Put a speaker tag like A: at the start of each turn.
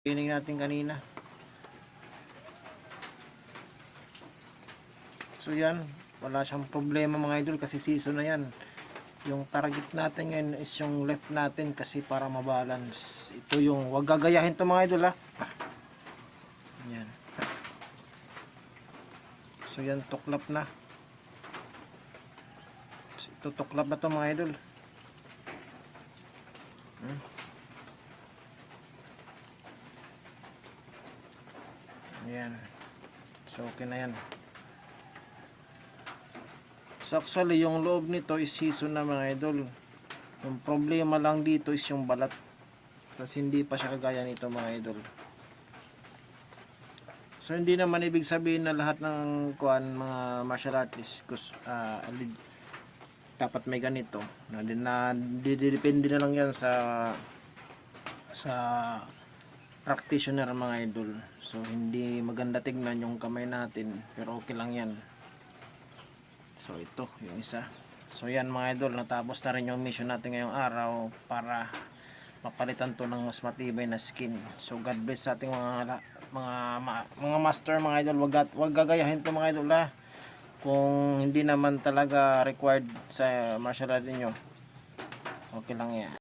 A: training natin kanina. So yan, wala siyang problema mga idol kasi season na yan. Yung target natin ngayon is yung left natin kasi para mabalance. Ito yung, wag gagayahin to mga idol ha. Yan. So yan, tuklap na. So, ito tuklap na to mga idol. Ayan. So okay na yan. So actually yung loob nito is season na mga idol. Yung problema lang dito is yung balat. Tapos hindi pa siya kagaya nito mga idol. So hindi naman ibig sabihin na lahat ng kuan mga martial artists dapat may ganito. Depende na lang yan sa practitioner mga idol. So hindi maganda tignan yung kamay natin, pero okay lang yan. So ito yung isa. So yan mga idol, natapos na rin yung mission natin ngayong araw para mapalitan to ng mas matibay na skin. So God bless sa ating mga master mga idol. Wag gagayahin to mga idol ha. Kung hindi naman talaga required sa martial art niyo, okay lang yan.